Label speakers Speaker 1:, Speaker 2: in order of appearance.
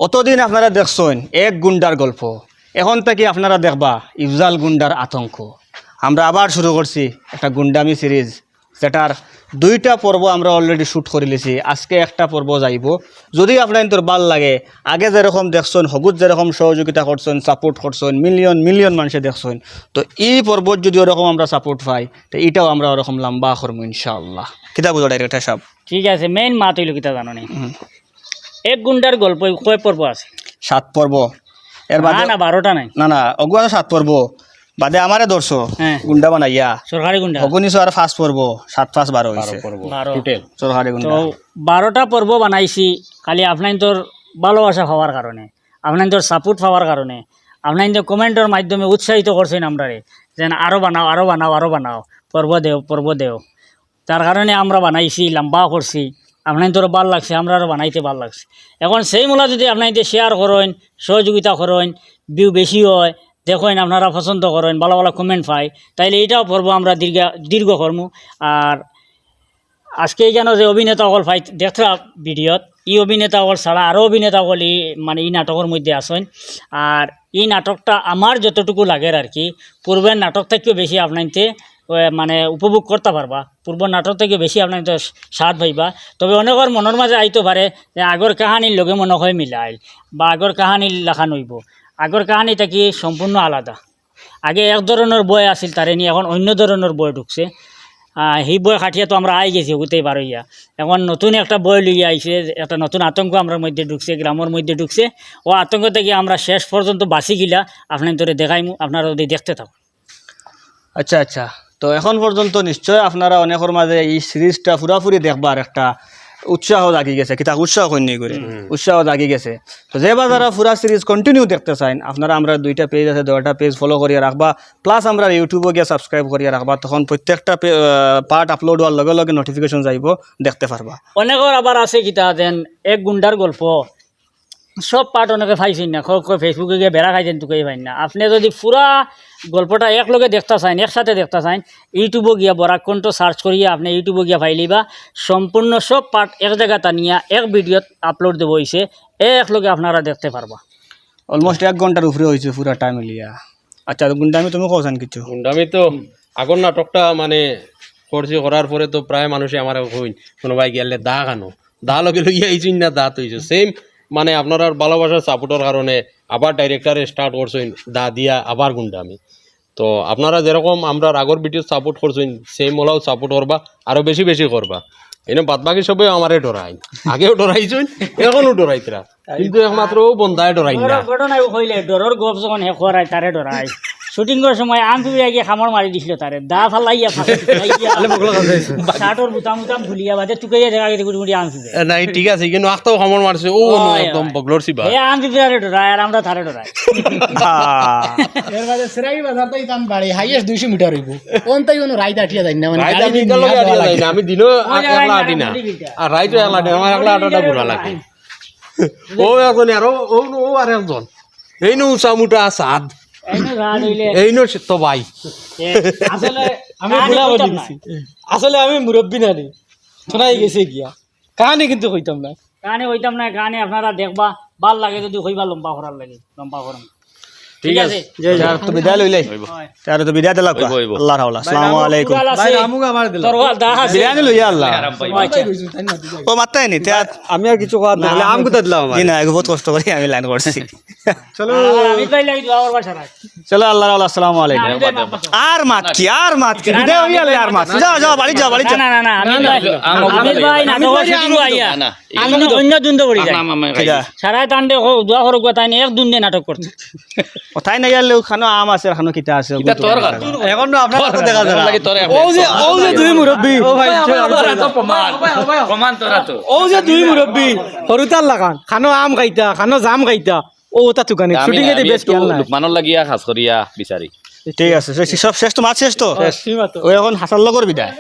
Speaker 1: অতদিন আপনারা দেখছেন এক গুন্ডার গল্প, এখন থেকে আপনারা দেখবা ইফজাল গুন্ডার আতঙ্ক। আমরা আবার শুরু করছি একটা গুন্ডামি সিরিজ, যেটার 2টা পর্ব আমরা অলরেডি শ্যুট করে লিছি। আজকে একটা পর্ব যাইব। যদি আপনার তোর ভাল লাগে, আগে যেরকম দেখছেন, হগুত যেরকম সহযোগিতা করছেন, সাপোর্ট করছেন, মিলিয়ন মিলিয়ন মানুষে দেখছেন, তো এই পর্বত যদি ওরকম আমরা সাপোর্ট পাই, তো এটাও আমরা ওরকম লম্বা করবো ইনশাআল্লাহ। কিতা বুঝো ডাইরেক্টর সাহেব?
Speaker 2: ঠিক আছে, মেইন মা তৈল কিতা জানো নি? এক গুন্ডার গল্প কয় পর্ব আছে?
Speaker 1: 7 পর্ব। এর বাদে
Speaker 2: না 12টা নাই,
Speaker 1: না অগুয়া 7 পর্ব বাদে আমারে দর্শো
Speaker 2: হ্যাঁ।
Speaker 1: গুন্ডা বানাইয়া
Speaker 2: সরকারি গুন্ডা
Speaker 1: অগুনিছো আর 5 পর্ব, 7 5 12 হইছে
Speaker 2: 12
Speaker 1: টোটাল সরকারি
Speaker 2: তো
Speaker 1: গুন্ডা।
Speaker 2: 12টা পর্ব বানাইছি খালি আপনার তোর ভালোবাসা পাওয়ার কারণে, আপনার তোর সাপোর্ট পাওয়ার কারণে, আপনার যে কমেন্টের মাধ্যমে উৎসাহিত করছেন আমরারে, যেন আরও বানাও আরও বানাও আরও বানাও, পর্ব দেও। তার কারণে আমরা বানাইছি, লম্বা করছি। আপনার তোর ভাল লাগছে, আমরা আরও বানাইতে ভাল লাগছে। এখন সেই মূলা যদি আপনার শেয়ার করেন, সহযোগিতা করেন, ভিউ বেশি হয়, দেখেন আপনারা পছন্দ করেন, ভালো ভালো কমেন্ট পাই, তাইলে এইটাও পর্ব আমরা দীর্ঘ কর্ম। আর আজকে যেন যে অভিনেতা অকল ফাইট দেখরা ভিডিওত, এই অভিনেতা অকল ছাড়া আরও অভিনেতা অকল মানে এই নাটকের মধ্যে আসেন। আর এই নাটকটা আমার যতটুকু লাগে আর কি, পূর্বের নাটক থেকেও বেশি আপনাইতে মানে উপভোগ করতে পারবা, পূর্ব নাটক থেকে বেশি আপনার তো স্বাদ পাইবা। তবে অনেকের মনের মাঝে আইতে পারে যে আগর কাহানির লগে মনে হয় মিলাইল বা আগর কাহানির লেখা নইব। আগর কাহানিটা কি সম্পূর্ণ আলাদা। আগে এক ধরনের বই আসিল, তারে নিয়ে এখন অন্য ধরনের বই ঢুকছে। সেই বই খাটিয়া তো আমরা আই গেছি হতেই পারইয়া। এখন নতুন একটা বই লইয়া আইছে, একটা নতুন আতঙ্ক আমরা মধ্যে ঢুকছে, গ্রামের মধ্যে ঢুকছে। ও আতঙ্ক থেকে আমরা শেষ পর্যন্ত বাঁচি গিলা আপনার ধরে দেখাইমু, আপনারা যদি দেখতে থাকুন।
Speaker 1: আচ্ছা, তো এখন পর্যন্ত নিশ্চয় আপনারা অনেকের মাঝে এই সিরিজটা পুরাপুরি দেখবার একটা উৎসাহ জাগি গেছে। কিতা উৎসাহ কইনি করে উৎসাহ জাগি গেছে। তো যে যারা পুরা সিরিজ কন্টিনিউ দেখতে চান, আপনারা আমরা 2টা পেজ আছে, 2টা পেজ ফলো করিয়া রাখবা, প্লাস আমরা ইউটিউবে গিয়ে সাবস্ক্রাইব করিয়া রাখবা। তখন প্রত্যেকটা পার্ট আপলোড হওয়ার লগে লগে নোটিফিকেশন যাইব, দেখতে পারবা।
Speaker 2: অনেকের আবার আছে কিতা যেন এক গুন্ডার গল্প সব পার্ট অনেকে পাইছেন না, ফেসবুকে গিয়ে বেড়া খাইছেন তুকেই পাইন না। আপনি যদি পুরা গল্পটা একলগে দেখতে চান, একসাথে দেখতে চান, ইউটিউবে গিয়া বরাক কণ্ঠ সার্চ করিয়া আপনি ইউটিউবে গিয়া পাইলিবা। সম্পূর্ণ সব পার্ট এক জায়গাটা নিয়ে এক ভিডিওত আপলোড দেবো হয়েছে, একলগে আপনারা দেখতে পারবা।
Speaker 1: অলমোস্ট 1 ঘন্টার উপরে হয়েছে পুরা টাইম মিলিয়া। আচ্ছা গুন্ডামি তুমি কোথান কিছু?
Speaker 3: গুন্ডামি তো আগর নাটকটা মানে করছি, করার পরে তো প্রায় মানুষে আমার কইন কোনোবাই গেলে দা খানো, দা লগে লইয়া আইছুন না, দা তৈছে সেম মানে আপনার ভালোবাসার সাপোর্টের কারণে আবার ডাইরেক্টরে স্টার্ট করছেন দা দিয়া আবার গুন্ডামি। তো আপনারা যেরকম আমরা আগর ভিডিও সাপোর্ট করছেন, সেম ওলাও সাপোর্ট করবা, আরো বেশি বেশি করবা। এনে বাদ বাকি সবাই আমারে ডরাই, আগেও ডরাইছেন, এখনো ডরাইতরা, কিন্তু একমাত্র ও বন্ধায় ডরাই না।
Speaker 2: ঘটনা হইলে ডরর গপ যখন হে করায় তারে ডরাই। শুটিংয়ের সময় আম ফিরে গিয়ে খামর মারি দিছিল তারে, দা ফালাইয়া শার্টর বুতাম ভুলিয়া বাদে টুকাইয়া দেখা গেছে গুটি আম ফিরে
Speaker 3: নাই ঠিক আছে, কিন্তু আখতাও খামর মারছে ও একদম বগলর সিবা।
Speaker 2: এ আম ফিরে ডরাই আর আমরা তারে ডরাই।
Speaker 4: এর বাদে সেরাই বাজার তাই টান বাড়ি হাইয়েস্ট 200 মিটার হইব। কোন তাই কোনো রাইত আটিয়া যায় না, মানে
Speaker 3: রাইত আমি কাল লগে আটিয়া যাই না, আমি দিনও একলা আটি না, আর রাইত একলা আটি, আমার একলা আটাটা ঘুরা লাগে। ও এখন আর ও আর একজন এই নো সামুটা সাদ এই নো তো ভাই।
Speaker 2: আসলে
Speaker 4: আমি ভুলা বলি গেছি, আসলে আমি মুরব্বী না রে, শোনাই গেছে গিয়া কাহানি কিন্তু কইতাম না,
Speaker 2: গানে হইতাম না। গানে আপনারা দেখবা, ভাল লাগে যদি হইবা, লম্বা করার লাগে লম্বা করাম। ঠিক আছে,
Speaker 1: তো বিদায় লইলে তারে তো বিদায় দিলাম। আল্লাহ রাওলা, আসসালামু আলাইকুম।
Speaker 4: ভাই আমুক আমার দিল
Speaker 1: বিরিয়ানি লইয়া আল্লাহ ও মাত্তাই নি তে আমি আর কিছু কথা না, আম গুতা দিলাম আমার না, বহুত কষ্ট করে আমি লাইন করছি। চলো
Speaker 2: আমি পাই লাগি দোয়া করবা সারা।
Speaker 1: চলো আল্লাহ রাওলা, আসসালামু আলাইকুম। আর মাত কি বিদায় হইয়া আর মাত যাও বাড়ি যাও।
Speaker 2: না আমি ভাই নাটক শুটিং আইয়া আমি অন্য দুন্দ করি যাই সারা টান্ডে দোয়া করব, তাই এক দুন্দে নাটক করতে
Speaker 1: কথাই না গেলেও খানো আম আছে, খানো কিতা আছে এখন আপনার দেখা যায়
Speaker 4: ও যে দুই মুরব্বী, ও ভাই
Speaker 5: প্রমাণ তোরা তো
Speaker 4: ও যে দুই মুরব্বী হরুতার লাগান খানো আম খাইতা, খানো জাম খাইতা, ও তা তুকানি শুটিং এ বেশ খেয়াল নাই।
Speaker 5: মানর লাগিয়া খাস করিয়া বিচারি।
Speaker 1: ঠিক আছে, সব শেষ তো মাছ শেষ তো, ও এখন হাসার লগর বিদায়।